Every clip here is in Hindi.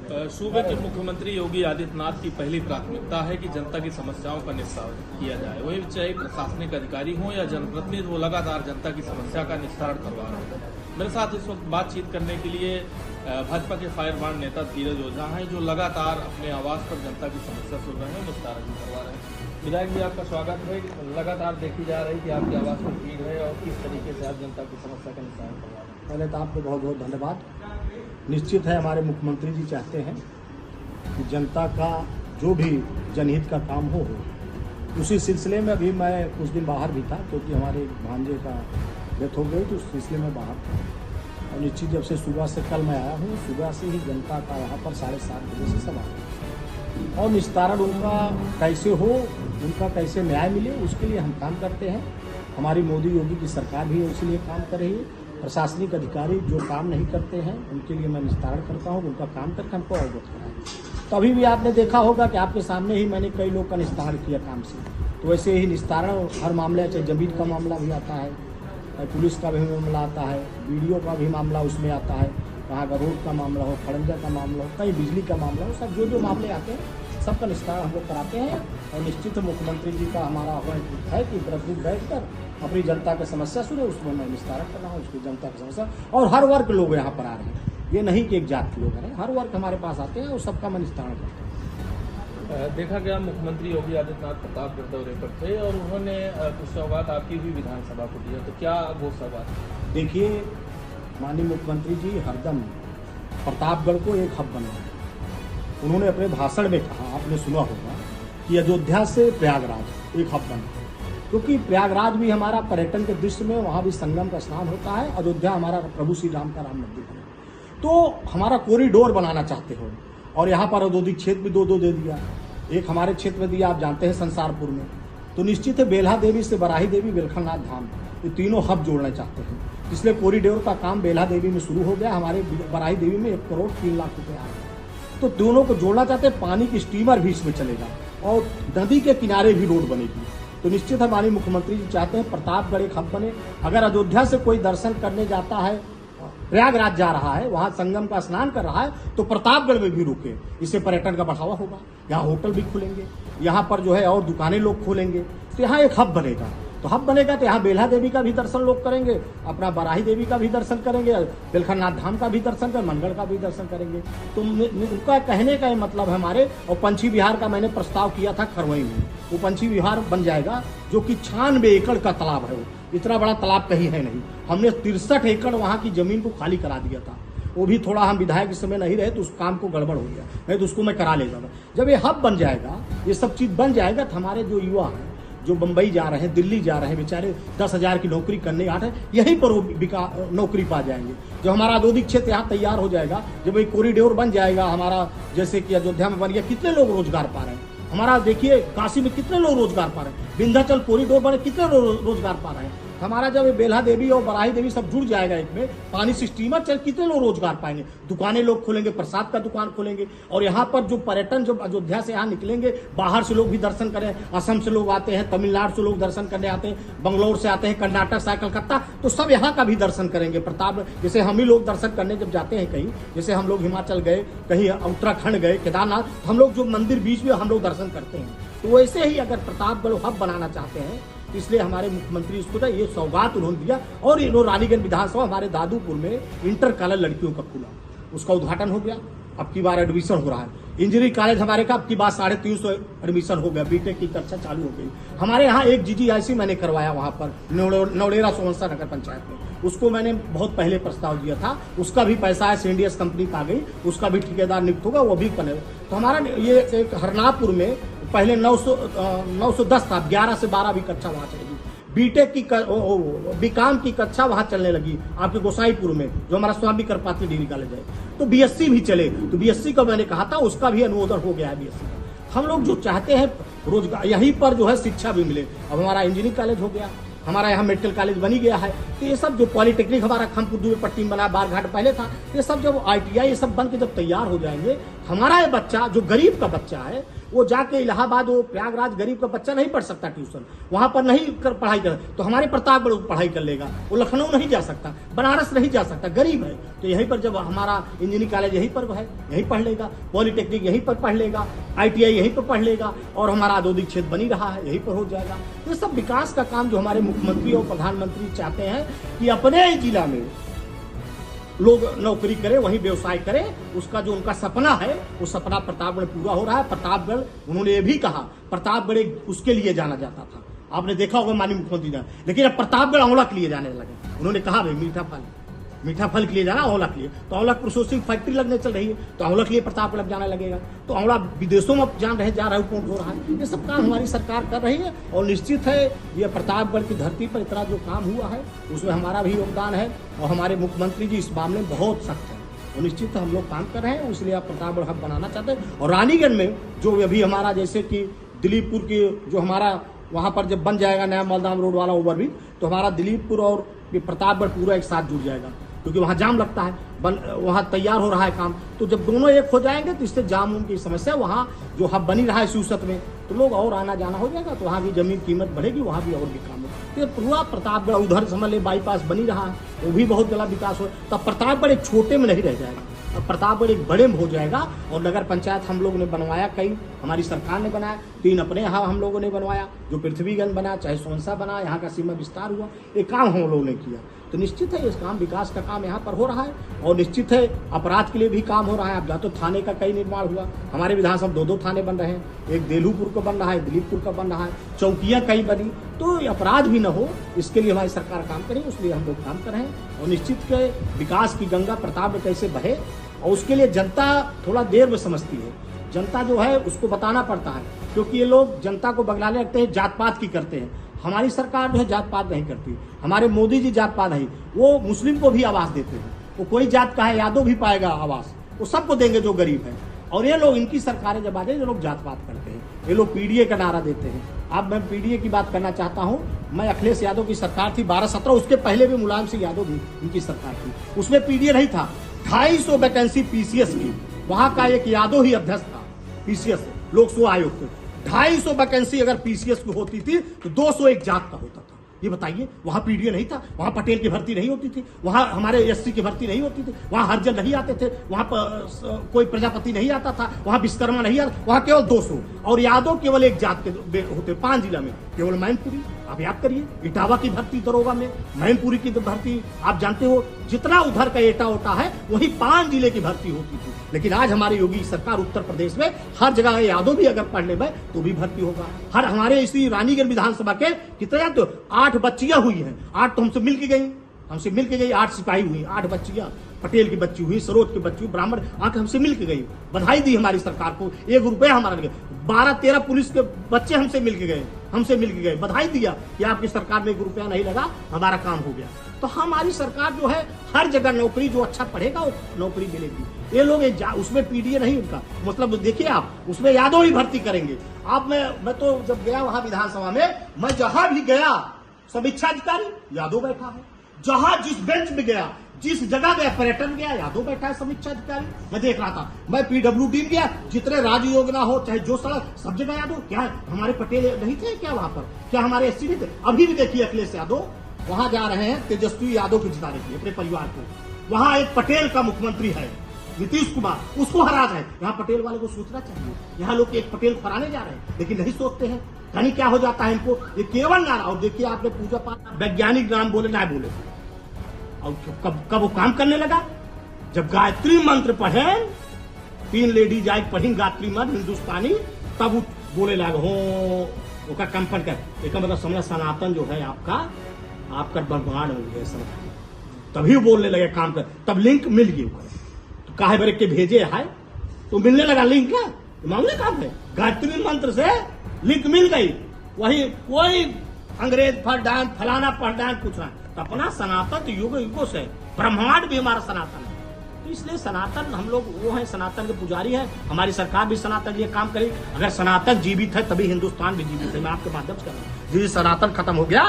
सूबे के मुख्यमंत्री योगी आदित्यनाथ की पहली प्राथमिकता है कि जनता की समस्याओं का निस्तारण किया जाए। वही चाहे प्रशासनिक अधिकारी हों या जनप्रतिनिधि, वो लगातार जनता की समस्या का निस्तारण करवा रहे हैं। मेरे साथ इस वक्त बातचीत करने के लिए भाजपा के फायर ब्रांड नेता धीरज ओझा हैं, जो लगातार अपने आवास पर जनता की समस्या सुन रहे हैं, निस्तारण भी करवा रहे हैं। विधायक जी, आपका स्वागत है। लगातार देखी जा रही कि आपके आवास पर भीड़ है और किस तरीके से आप जनता की समस्या का निस्तारण करवा रहे हैं। पहले तो आपको बहुत बहुत धन्यवाद। निश्चित है हमारे मुख्यमंत्री जी चाहते हैं कि जनता का जो भी जनहित का काम हो। उसी सिलसिले में अभी मैं कुछ दिन बाहर भी था, क्योंकि हमारे भांजे का डेथ हो गई, तो उस सिलसिले में बाहर था। और निश्चित जब से सुबह से कल मैं आया हूँ, सुबह से ही जनता का वहाँ पर 7:30 बजे से सब आ और निस्तारण उनका कैसे हो, उनका कैसे न्याय मिले, उसके लिए हम काम करते हैं। हमारी मोदी योगी की सरकार भी इसलिए काम कर रही है। प्रशासनिक अधिकारी जो काम नहीं करते हैं उनके लिए मैं निस्तारण करता हूँ, उनका काम करके हमको अवगत कराएं। तो अभी भी आपने देखा होगा कि आपके सामने ही मैंने कई लोग का निस्तारण किया काम से। तो वैसे ही निस्तारण हर मामले, चाहे जमीन का मामला भी आता है, पुलिस का भी मामला आता है, वीडियो का भी मामला उसमें आता है, वहाँ का रोड का मामला हो, खड़ंजा का मामला हो, कहीं बिजली का मामला हो, सब जो मामले आते हैं सबका निस्तारण हम लोग कराते हैं। और निश्चित मुख्यमंत्री जी का हमारा आह्वान है कि प्रतिदिन बैठकर अपनी जनता की समस्या सुने, उसमें मैं निस्तारण कर रहा हूँ उसकी जनता की समस्या। और हर वर्ग लोग यहाँ पर आ रहे हैं, ये नहीं कि एक जात के लोग आ रहे हैं, हर वर्ग हमारे पास आते हैं और सबका मैं निस्तारण करता हूँ। देखा गया मुख्यमंत्री योगी आदित्यनाथ प्रतापगढ़ दौरे पर थे और उन्होंने कुछ सौगात आपकी भी विधानसभा को दिया, तो क्या वो सौगात? देखिए, माननीय मुख्यमंत्री जी हरदम प्रतापगढ़ को एक हब बनाया। उन्होंने अपने भाषण में कहा, आपने सुना होगा, कि अयोध्या से प्रयागराज एक हब बना, क्योंकि प्रयागराज भी हमारा पर्यटन के दृश्य में, वहाँ भी संगम का स्नान होता है। अयोध्या हमारा प्रभु श्री राम का राम मंदिर है, तो हमारा कॉरिडोर बनाना चाहते हो। और यहाँ पर औद्योगिक क्षेत्र भी दो दे दिया। एक हमारे क्षेत्र में दिया, आप जानते हैं, संसारपुर में। तो निश्चित है बेल्हा देवी से बराही देवी, बेलखनाथ धाम, ये तीनों हब जोड़ना चाहते हैं। इसलिए कॉरिडोर का काम बेल्हा देवी में शुरू हो गया। हमारे बराही देवी में 1 करोड़ 3 लाख रुपये आ गए। तो दोनों को जोड़ना चाहते हैं। पानी की स्टीमर भी इसमें चलेगा और नदी के किनारे भी रोड बनेगी। तो निश्चित है हमारे मुख्यमंत्री जी चाहते हैं प्रतापगढ़ एक हब बने। अगर अयोध्या से कोई दर्शन करने जाता है, प्रयागराज जा रहा है, वहां संगम का स्नान कर रहा है, तो प्रतापगढ़ में भी रुके। इससे पर्यटन का बढ़ावा होगा। यहाँ होटल भी खुलेंगे, यहाँ पर जो है और दुकानें लोग खोलेंगे, तो यहाँ एक हब बनेगा। तो हब बनेगा तो यहाँ बेल्हा देवी का भी दर्शन लोग करेंगे, अपना बराही देवी का भी दर्शन करेंगे, बेलखनाथ धाम का भी दर्शन करेंगे, मनगढ़ का भी दर्शन करेंगे। तो उनका कहने का मतलब है हमारे। और पंछी विहार का मैंने प्रस्ताव किया था खरवई में, वो पंछी विहार बन जाएगा, जो कि 96 एकड़ का तालाब है। वो इतना बड़ा तालाब कहीं है नहीं। हमने 63 एकड़ वहाँ की जमीन को खाली करा दिया था। वो भी थोड़ा हम विधायक इस समय नहीं रहे तो उस काम को गड़बड़ हो गया, नहीं तो उसको मैं करा लेता था। जब ये हब बन जाएगा, ये सब चीज़ बन जाएगा, तो हमारे जो युवा हैं, जो बम्बई जा रहे हैं, दिल्ली जा रहे हैं, बेचारे 10,000 की नौकरी करने आ रहे हैं, यहीं पर वो नौकरी पा जाएंगे। जब हमारा औद्योगिक क्षेत्र यहाँ तैयार हो जाएगा, जब ये कॉरिडोर बन जाएगा हमारा, जैसे कि अयोध्या में बन गया, कितने लोग रोजगार पा रहे हैं। हमारा देखिए काशी में कितने लोग रोजगार पा रहे हैं, विंध्याचल कॉरिडोर बने, कितने लोग रोजगार पा रहे हैं। हमारा जब बेल्हा देवी और बराही देवी सब जुड़ जाएगा एक में, पानी से स्टीमर चल, कितने लोग रोजगार पाएंगे, दुकानें लोग खोलेंगे, प्रसाद का दुकान खोलेंगे। और यहाँ पर जो पर्यटन, जो अयोध्या से यहाँ निकलेंगे, बाहर से लोग भी दर्शन करें, असम से लोग आते हैं, तमिलनाडु से लोग दर्शन करने आते हैं, बंगलोर से आते हैं, कर्नाटक से, कलकत्ता, तो सब यहाँ का भी दर्शन करेंगे। प्रताप, जैसे हम ही लोग दर्शन करने जब जाते हैं कहीं, जैसे हम लोग हिमाचल गए, कहीं उत्तराखंड गए, केदारनाथ, हम लोग जो मंदिर बीच में हम लोग दर्शन करते हैं। तो वैसे ही अगर प्रतापगढ़ हब बनाना चाहते हैं, इसलिए हमारे मुख्यमंत्री इसको ये सौगात उन्होंने दिया। और इन्होंने रानीगंज विधानसभा हमारे दादूपुर में इंटर कॉलेज लड़कियों का खुला, उसका उद्घाटन हो गया। अब की बार एडमिशन हो रहा है। इंजीनियरिंग कॉलेज हमारे का अब की बार 350 एडमिशन हो गया, बीटेक की कक्षा चालू हो गई। हमारे यहाँ एक GGIC मैंने करवाया वहाँ पर नौलेरा सोहनसा नगर पंचायत में, उसको मैंने बहुत पहले प्रस्ताव दिया था। उसका भी पैसा है, सिंडियस कंपनी आ गई, उसका भी ठेकेदार नियुक्त होगा, वो भी बनेगा। तो हमारा ये एक हरनापुर में पहले 910 था, 11 से 12 भी कक्षा वहाँ चलेगी। बीटेक की बीकॉम की कक्षा वहाँ चलने लगी आपके गोसाईपुर में, जो हमारा स्वामी कृपात्री डिग्री कॉलेज है। तो BSc भी चले, तो BSc का मैंने कहा था, उसका भी अनुमोदन हो गया है BSc का। हम लोग जो चाहते हैं रोजगार, यहीं पर जो है शिक्षा भी मिले। अब हमारा इंजीनियरिंग कॉलेज हो गया, हमारा यहाँ मेडिकल कॉलेज बनी गया है। तो ये सब जो पॉलिटेक्निक हमारा खमपुर में पट्टी में बना, बारघाट पहले था, ये सब जब ITI ये सब बन के जब तैयार हो जाएंगे, हमारा ये बच्चा जो गरीब का बच्चा है वो जाके इलाहाबाद, वो प्रयागराज गरीब का बच्चा नहीं पढ़ सकता ट्यूशन, वहां पर नहीं पढ़ाई कर, तो हमारे प्रतापगढ़ पढ़ाई कर लेगा। वो लखनऊ नहीं जा सकता, बनारस नहीं जा सकता, गरीब है, तो यहीं पर जब हमारा इंजीनियरिंग कॉलेज यहीं पर है, यहीं पढ़ लेगा, पॉलिटेक्निक यहीं पर पढ़ लेगा, ITI यहीं पर पढ़ लेगा, और हमारा औद्योगिक क्षेत्र बनी रहा है, यहीं पर हो जाएगा। ये सब विकास का काम जो हमारे मुख्यमंत्री और प्रधानमंत्री चाहते हैं कि अपने जिला में लोग नौकरी करें, वहीं व्यवसाय करें, उसका जो उनका सपना है वो सपना प्रतापगढ़ पूरा हो रहा है। प्रतापगढ़, उन्होंने ये भी कहा प्रतापगढ़ उसके लिए जाना जाता था, आपने देखा होगा माननीय मुख्यमंत्री ने, लेकिन अब प्रतापगढ़ आंवला के लिए जाने लगे। उन्होंने कहा भाई मीठा फल के लिए जाना, आंवला के लिए, तो आंवला प्रोसेसिंग फैक्ट्री लगने चल रही है, तो आंवला के लिए प्रतापगढ़ अब जाने लगेगा, तो आंवला विदेशों में जा रहा है, हो रहा है। ये सब काम हमारी सरकार कर रही है, और निश्चित है ये प्रतापगढ़ की धरती पर इतना जो काम हुआ है उसमें हमारा भी योगदान है, और हमारे मुख्यमंत्री जी इस मामले में बहुत सख्त है, और निश्चित हम लोग काम कर रहे हैं, इसलिए आप प्रतापगढ़ हब बनाना चाहते हैं। और रानीगंज में जो अभी हमारा, जैसे कि दिलीपपुर की जो हमारा वहाँ पर जब बन जाएगा नया मालदाम रोड वाला ओवरब्रिज, तो हमारा दिलीपपुर और प्रतापगढ़ पूरा एक साथ जुड़ जाएगा, क्योंकि वहाँ जाम लगता है, वहाँ तैयार हो रहा है काम, तो जब दोनों एक हो जाएंगे तो इससे जाम की समस्या, वहाँ जो हब बनी रहा है सिउसत में, तो लोग और आना जाना हो जाएगा, तो वहाँ की जमीन कीमत बढ़ेगी, वहाँ भी और भी काम हो। तो पूरा प्रतापगढ़ उधर समझ ले बाईपास बनी रहा है, वो भी बहुत बड़ा विकास हो, तब प्रतापगढ़ एक छोटे में नहीं रह जाएगा, अब प्रतापगढ़ एक बड़े में हो जाएगा। और नगर पंचायत हम लोग ने बनवाया, कई हमारी सरकार ने बनाया, 3 अपने यहाँ हम लोगों ने बनवाया, जो पृथ्वीगंज बना, चाहे सोनसा बना, यहाँ का सीमा विस्तार हुआ, ये काम हम लोगों ने किया। तो निश्चित है इस काम, विकास का काम यहाँ पर हो रहा है, और निश्चित है अपराध के लिए भी काम हो रहा है। अब जहाँ तो थाने का कई निर्माण हुआ, हमारे विधानसभा 2 थाने बन रहे हैं, एक देलूपुर का बन रहा है, दिलीपपुर का बन रहा है, चौकियाँ कई बनी, तो अपराध भी न हो इसके लिए हमारी सरकार काम करेगी, इसलिए हम लोग काम कर रहे हैं। और निश्चित के विकास की गंगा प्रताप में कैसे बहे, और उसके लिए जनता थोड़ा देर में समझती है, जनता जो है उसको बताना पड़ता है, क्योंकि ये लोग जनता को बगलाने लगते हैं, जात पात की करते हैं। हमारी सरकार जो है जात पात नहीं करती, हमारे मोदी जी जात पात नहीं, वो मुस्लिम को भी आवास देते हैं, वो कोई जात का है यादव भी पाएगा आवास, वो सबको देंगे जो गरीब है। और ये लोग, इनकी सरकारें जब आ जाए, ये लोग जात पात करते हैं, ये लोग PDA का नारा देते हैं। अब मैं PDA की बात करना चाहता हूँ, मैं अखिलेश यादव की सरकार थी 12-17, उसके पहले भी मुलायम सिंह यादव भी इनकी सरकार थी, उसमें PDA नहीं था, 250 वैकेंसी PCS की, वहां का एक यादव ही अध्यक्ष था PCS लोक सेवा आयोग के। 250 वैकेंसी अगर PCS की होती थी तो 201 जात का होता था। ये बताइए, वहां PDA नहीं था, वहां पटेल की भर्ती नहीं होती थी, वहां हमारे SC की भर्ती नहीं होती थी, वहां हरिजन नहीं आते थे, वहां पर कोई प्रजापति नहीं आता था, वहां विश्वकर्मा नहीं आता, वहां केवल 200, और यादव केवल एक जात के होते 5 जिला में, केवल मैनपुरी। आप याद करिए, इटावा की भर्ती दरोगा में, मैनपुरी की भर्ती, आप जानते हो जितना उधर का एटा ओटा है वही 5 जिले की भर्ती होती थी। लेकिन आज हमारी योगी सरकार उत्तर प्रदेश में हर जगह यादव भी अगर पढ़ने में तो भी भर्ती होगा। हर हमारे इसी रानीगंज विधानसभा के कितने तो 8 बच्चियां हुई हैं, 8 तो हमसे मिल के गई, 8 सिपाही हुई, 8 बच्चियां, पटेल की बच्ची हुई, सरोज की बच्ची हुई, ब्राह्मण आके हमसे मिल के गई, बधाई दी हमारी सरकार को, 1 रुपया हमारा नहीं गया। 12-13 पुलिस के बच्चे हमसे मिल के गए, बधाई दिया कि आपकी सरकार में 1 रुपया नहीं लगा, हमारा काम हो गया। तो हमारी सरकार जो है हर जगह नौकरी, जो अच्छा पढ़ेगा वो नौकरी मिलेगी। ये लोग उसमें PDA नहीं, उनका मतलब देखिए आप, उसमें यादव ही भर्ती करेंगे। आप मैं तो जब गया वहां विधानसभा में, मैं जहां भी गया समीक्षा अधिकारी यादव बैठा है, जहां जिस बेंच में गया, जिस जगह गया, पर्यटन गया, यादव बैठा है समीक्षा अधिकारी। मैं देख रहा था, मैं PWD गया, जितने राज्य योजना हो चाहे जो सड़क, सब जगह यादव। क्या है, हमारे पटेल नहीं थे क्या वहां पर? क्या हमारे SC नहीं थे? अभी भी देखिए अखिलेश यादव वहां जा रहे हैं तेजस्वी यादव को जिताने के लिए अपने परिवार को। वहां एक पटेल का मुख्यमंत्री है, नीतीश कुमार, उसको हरा है। यहाँ पटेल वाले को सोचना चाहिए, यहाँ लोग एक पटेल को हराने जा रहे हैं, लेकिन नहीं सोचते हैं। कहीं क्या हो जाता है इनको, ये केवल नारा। और देखिए आपने पूजा पाठ, वैज्ञानिक नाम बोले ना बोले, और कब वो काम करने लगा, जब गायत्री मंत्र पढ़े, 3 लेडीज आई पढ़ी गायत्री मंत्र हिंदुस्तानी, तब वो बोले लगे हो का कंपन कर, एक मतलब समझा सनातन जो है आपका ब्रह्मांड हो गया सब, तभी वो बोलने लगे काम कर। तब लिंक मिल गई, तो काहे बरे के भेजे है तो मिलने लगा लिंक है, तो मामले काम है। गायत्री मंत्र से लिंक मिल गई, वही कोई अंग्रेज फरदान फलाना पढ़दान कुछ ना, तो अपना सनातन युगों से ब्रह्मांड भी हमारा सनातन है। तो इसलिए सनातन हम लोग वो हैं, सनातन के पुजारी हैं। हमारी सरकार भी सनातन के लिए काम करेगी। अगर सनातन जीवित है तभी हिंदुस्तान भी जीवित है। मैं आपके माध्यम से कर रहा हूँ, जिस सनातन खत्म हो गया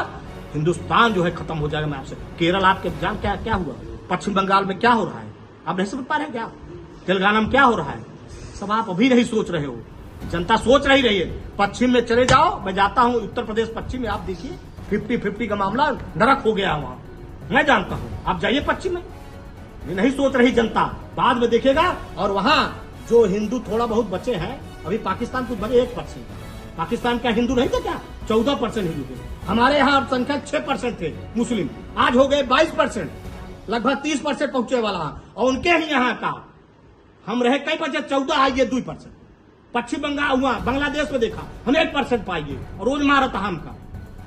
हिंदुस्तान जो है खत्म हो जाएगा। मैं आपसे, केरल आपके जान क्या हुआ, पश्चिम बंगाल में क्या हो रहा है आप नहीं समझ पा रहे हैं क्या, तेलंगाना में क्या हो रहा है, सब आप अभी नहीं सोच रहे हो, जनता सोच रही है। पश्चिम में चले जाओ, मैं जाता हूं उत्तर प्रदेश पश्चिम में, आप देखिए 50-50 का मामला नरक हो गया वहां, मैं जानता हूं। आप जाइए पश्चिम में, ये नहीं सोच रही जनता, बाद में देखेगा। और वहां जो हिंदू थोड़ा बहुत बचे हैं, अभी पाकिस्तान कुछ बचे 1%, पाकिस्तान का हिंदू नहीं था क्या, 14% हिंदू थे। हमारे यहाँ संख्या 6% थे मुस्लिम, आज हो गए 22%, लगभग 30% पहुंचे वाला। और उनके ही यहाँ का हम रहे कई बचे 14, आइए 2%। पश्चिम बंगाल हुआ, बांग्लादेश में देखा हम 1% पाइए, और रोज मारा था हमका,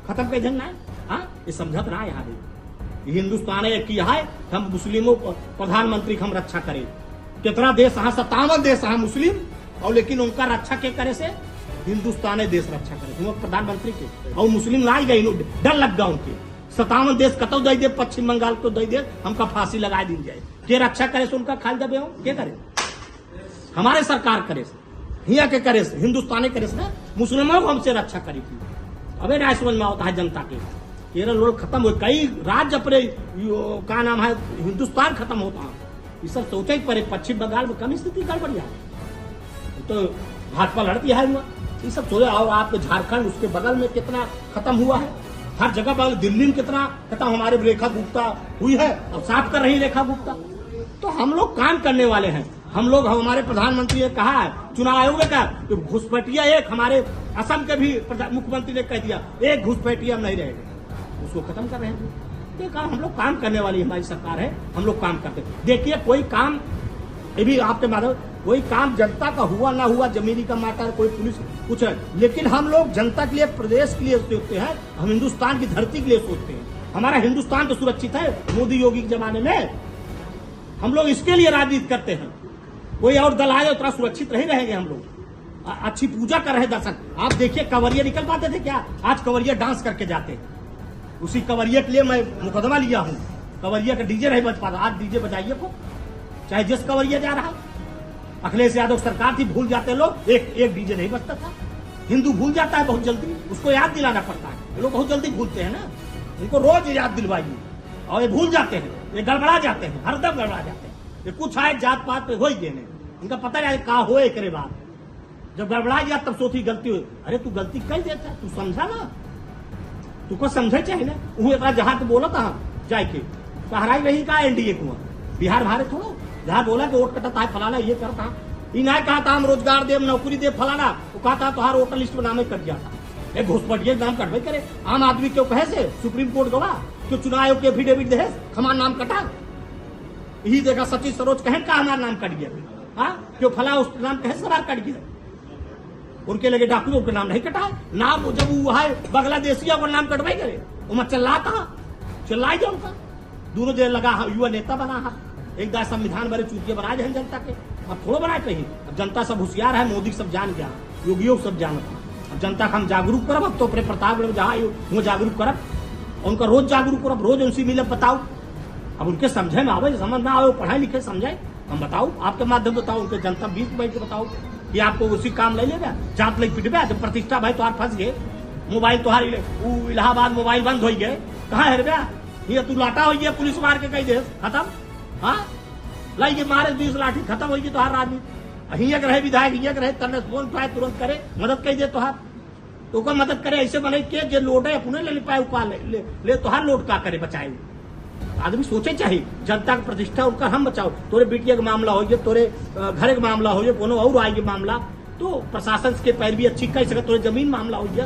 खत्म कर झंडा है। हाँ, ये समझत रहा यहाँ हिंदुस्तान है कि है हम मुस्लिमों प्रधानमंत्री हम रक्षा करें। कितना देश यहाँ 57 देश यहाँ मुस्लिम, और लेकिन उनका रक्षा के करे से हिंदुस्तान देश रक्षा करे वो प्रधानमंत्री के, और मुस्लिम ना गई, डर लग गया उनके। 57 देश कतो दे दे, पश्चिम बंगाल को दे दे, हमका फांसी लगा दी जाए। के रक्षा करे से उनका खाल दबे हो, क्या करे हमारे सरकार करे से, हिया के करे से, हिंदुस्तानी करे से, मुस्लिमों को हमसे रक्षा करी थी। अबे ना समझ में आता है जनता के, केरल लोग खत्म हुए, कई राज्य अपने का नाम है हिंदुस्तान खत्म होता है। ये सब सोचे ही पड़े, पश्चिम बंगाल में कम स्थिति गड़बड़ी है, तो भाजपा लड़ती है हुआ, ये सब सोचे। और आपके झारखंड उसके बगल में कितना खत्म हुआ है, हर जगह बगल, दिल्ली में कितना खत्म, हमारे रेखा गुप्ता हुई है, अब साफ कर रही रेखा गुप्ता। तो हम लोग काम करने वाले हैं, हम लोग, हमारे प्रधानमंत्री ने कहा है, चुनाव आयोग ने कहा कि घुसपैठिया एक, हमारे असम के भी मुख्यमंत्री ने कह दिया एक घुसपैठिया नहीं रहेगा, उसको खत्म कर रहे हैं। देखा, हम लोग काम करने वाली हमारी सरकार है, हम लोग काम करते। देखिए कोई काम, ये भी आपके माध्यम, कोई काम जनता का हुआ ना हुआ, जमीनी का मैटर, कोई पुलिस कुछ है, लेकिन हम लोग जनता के लिए, प्रदेश के लिए सोचते हैं, हम हिंदुस्तान की धरती के लिए सोचते हैं। हमारा हिंदुस्तान तो सुरक्षित है, मोदी योगी के जमाने में हम लोग इसके लिए राजनीति करते हैं। कोई और दल आए उतना सुरक्षित नहीं रहेंगे हम लोग। अच्छी पूजा कर रहे दर्शक, आप देखिए कवरिया निकल पाते थे क्या, आज कवरिया डांस करके जाते हैं। उसी कवरिया के लिए मैं मुकदमा लिया हूं, कवरिया का डीजे नहीं बज पाता, आज डीजे बजाइए को, चाहे जिस कवरिया जा रहा है। अखिलेश यादव सरकार थी, भूल जाते लोग, एक डीजे नहीं बजता था। हिंदू भूल जाता है बहुत जल्दी, उसको याद दिलाना पड़ता है, ये लोग बहुत जल्दी भूलते हैं ना, उनको रोज याद दिलवाइए, और ये भूल जाते हैं, ये गड़बड़ा जाते हैं, हरदम गड़बड़ा जाते हैं। ये कुछ आए जात पात पे हो ही देने, इनका पता नहीं कहा हो एक बाद, जब गड़बड़ा गया तब सोची गलती हुई। अरे तू गलती कर देता, तू समझा ना, तुमको समझे चाहिए ना। वो एक जहां तो बोला था जाके, हराई नहीं कहा एनडीए को, बिहार भारत थोड़ा जहां बोला कि वोट कटा था फलाना ये करता, ये नहीं कहा था हम रोजगार दे, नौकरी दे फलाना, वो कहा था तुम्हारा वोटर लिस्ट में नाम ही कट जाता। एक घुसपैठिया नाम कटवे करे, आम आदमी क्यों कहे से सुप्रीम कोर्ट गवा, क्यों चुनाव आयोग के एफिडेविट दे हमारा नाम कटा। यही देखा सचिव सरोज कहे का हमारा नाम कट गया, हाँ क्यों फला उस नाम कहे सवार कट गया, उनके लगे डॉक्यूमेंट का नाम नहीं कटा है, नाम जब वो है बांग्लादेशिया का नाम कटवाई करे, वो चिल्लाई जाओ उनका, दोनों जगह लगा युवा नेता बना है, एक दास संविधान बड़े चूतिया बनाए हैं जनता के, अब थोड़ा बनाए कहीं। अब जनता सब होशियार है, मोदी सब जान गया, योगियों सब जानता, अब जनता का हम जागरूक करब, अब तो अपने प्रतापगढ़ जहाँ वो जागरूक करब, उनका रोज जागरूक करब, रोज उनसे मिले बताओ, अब उनके समझे में आवे, समझ ना आवे, पढ़ाई लिखे समझे, हम बताओ आपके माध्यम बताओ, उनके जनता 20 बैठ के बताओ कि आपको उसी काम ले लेगा, जात लग पिटबे, जब प्रतिष्ठा भाई तुहार फंस गए, मोबाइल तुहार इलाहाबाद मोबाइल बंद हो गए, कहाँ है रे ये तू लाटा हो गया, पुलिस मार के कही दे खत्म, हाँ लाई के मारे 20 लाठी खत्म हो गई तुहार राजनीति। हियक रहे विधायक, हियक रहे तरने फोन पाए तुरंत करे मदद कही दे तुहार, तो का मदद करे ऐसे बने के जे लोट है अपने ले पाए उका ले तुहार लोट का करे बचाए। आदमी सोचे चाहिए जनता की प्रतिष्ठा उनका हम बचाओ, तोरे बेटिया का मामला हो गया, तोरे घर का मामला हो गया, कोनो और आएगी मामला, तो प्रशासन के पैर भी अच्छी कह सके, तोरे जमीन मामला हो गया,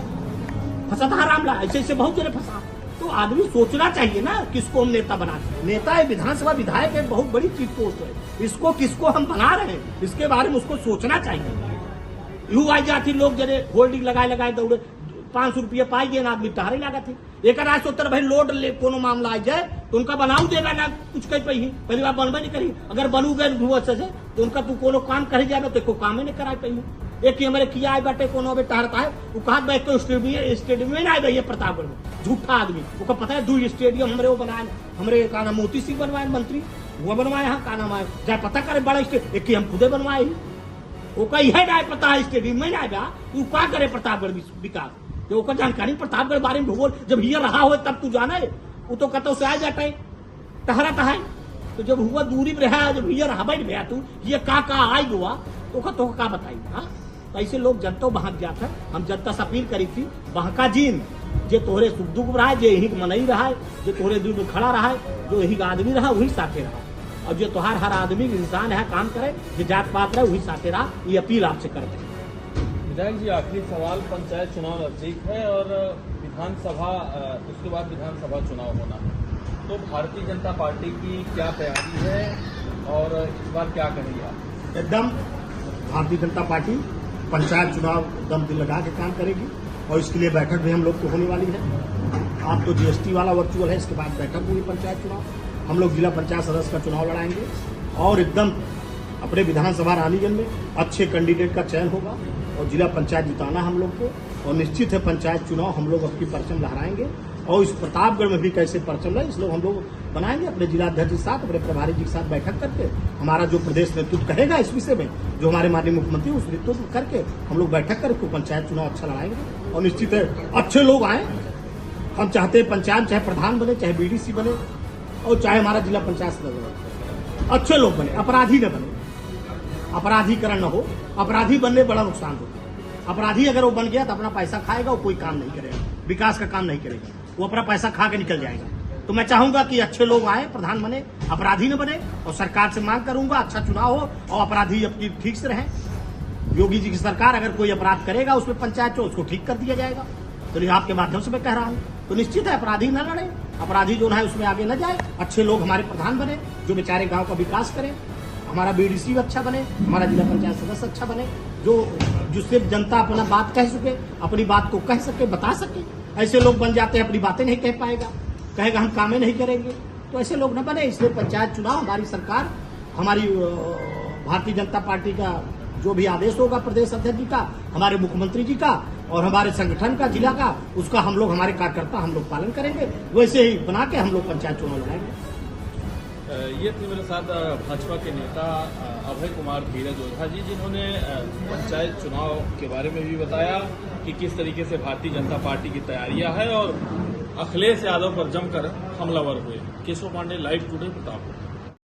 फंसा था मामला, ऐसे ऐसे बहुत जने फंसा। तो आदमी सोचना चाहिए ना किसको हम नेता बना, नेता है विधानसभा विधायक है, बहुत बड़ी चीज पोस्ट है, इसको किसको हम बना रहे हैं इसके बारे में उसको सोचना चाहिए। यू आई जाती लोग जरे होल्डिंग लगाए दौड़े, 500 रुपया पाई गए ना आदमी टहरे लगा थे, एक सोतर भाई लोड ले कोनो मामला आ जाए तो उनका बनाऊ देगा ना कुछ कह पाई, पहली बार बनबे नहीं करी, अगर बनू गए से तो उनका तू कोनो काम कर जाए तो काम ही नहीं करा पाई। एक ही हमारे किया है बाटे कोनो अबे टहरता है, वो कहा बैठ तो स्टेडियम में ना गई है प्रतापगढ़ में, झूठा आदमी, वो पता है 2 स्टेडियम हमारे वो बनाए, हमारे का नाम मोती सिंह बनवाए मंत्री, वो बनवाए यहाँ का नाम है जाए पता करे बड़ा स्टेडियम, एक ही हम खुदे बनवाए ही, वो कही है ना पता है स्टेडियम में ना गया, तू क्या करे प्रतापगढ़ विकास, जो ओकर जानकारी प्रतापगढ़ बारे में भूगोल जब हियर रहा हो तब तू जाना है, वो तो कतो से आ जाता है टहरा है, तो जब हुआ दूरी में रहा, जब हियर हवा गया तू ये का आई हुआ, तो का बताई। हाँ, तो ऐसे लोग जनता भाग जाता। हम जनता से अपील करी थी, वहां का जीन जे तोहरे सुख दुख रहा है, जे यही मनई रहा है, जो तोहरे दूर में खड़ा रहा है, जो यही आदमी रहा वही साथे रहा, और जो तोहार हर आदमी इंसान है काम करे, जो जात पात रहे वही साथे रहा। ये अपील आपसे करते हैं। विधायक जी, आखिरी सवाल, पंचायत चुनाव नजदीक है और विधानसभा, उसके बाद विधानसभा चुनाव होना है, तो भारतीय जनता पार्टी की क्या तैयारी है और इस बार क्या करेंगे आप? एकदम भारतीय जनता पार्टी पंचायत चुनाव दम दिल लगा के काम करेगी, और इसके लिए बैठक भी हम लोग को होने वाली है। आप तो जीएसटी वाला वर्चुअल है, इसके बाद बैठक हुई पंचायत चुनाव। हम लोग जिला पंचायत सदस्य का चुनाव लड़ाएंगे और एकदम अपने विधानसभा रानीगंज में अच्छे कैंडिडेट का चयन होगा और जिला पंचायत जिताना हम लोग को, और निश्चित है पंचायत चुनाव हम लोग अपनी परचम लहराएंगे। और इस प्रतापगढ़ में भी कैसे परचम है, इसलिए हम लोग बनाएंगे अपने जिलाध्यक्ष के साथ, अपने प्रभारी जी के साथ बैठक करके। हमारा जो प्रदेश नेतृत्व कहेगा इस विषय में, जो हमारे माननीय मुख्यमंत्री उस नेतृत्व करके हम लोग बैठक करके पंचायत चुनाव अच्छा लड़ाएंगे। और निश्चित है अच्छे लोग आए। हम चाहते हैं पंचायत चाहे प्रधान बने, चाहे बीडीसी बने, और चाहे हमारा जिला पंचायत सदस्य बने, अच्छे लोग बने, अपराधी न बने, अपराधीकरण न हो। अपराधी बनने बड़ा नुकसान होता है। अपराधी अगर वो बन गया तो अपना पैसा खाएगा, वो कोई काम नहीं करेगा, विकास का काम नहीं करेगा, वो अपना पैसा खा के निकल जाएगा। तो मैं चाहूंगा कि अच्छे लोग आए, प्रधान बने, अपराधी न बने, और सरकार से मांग करूंगा अच्छा चुनाव हो और अपराधी अपनी ठीक से रहें। योगी जी की सरकार अगर कोई अपराध करेगा उसमें पंचायत उसको ठीक कर दिया जाएगा। तो ये आपके माध्यम से मैं कह रहा हूँ, तो निश्चित है अपराधी न लड़े, अपराधी जो है उसमें आगे न जाए। अच्छे लोग हमारे प्रधान बने, जो बेचारे गांव का विकास करें, हमारा बीडीसी अच्छा बने, हमारा जिला पंचायत सदस्य अच्छा बने, जो जिससे जनता अपना बात कह सके, अपनी बात को कह सके, बता सके। ऐसे लोग बन जाते हैं अपनी बातें नहीं कह पाएगा, कहेगा हम कामें नहीं करेंगे, तो ऐसे लोग न बने। इसलिए पंचायत चुनाव हमारी सरकार, हमारी भारतीय जनता पार्टी का जो भी आदेश होगा प्रदेश अध्यक्ष जी का, हमारे मुख्यमंत्री जी का और हमारे संगठन का, जिला का, उसका हम लोग, हमारे कार्यकर्ता हम लोग पालन करेंगे। वैसे ही बना के हम लोग पंचायत चुनाव लड़ाएंगे। ये थे मेरे साथ भाजपा के नेता अभय कुमार धीरज ओझा जी, जिन्होंने पंचायत चुनाव के बारे में भी बताया कि किस तरीके से भारतीय जनता पार्टी की तैयारियां है और अखिलेश यादव पर जमकर हमलावर हुए। Keshav Pandey, live today, Pratapgarh.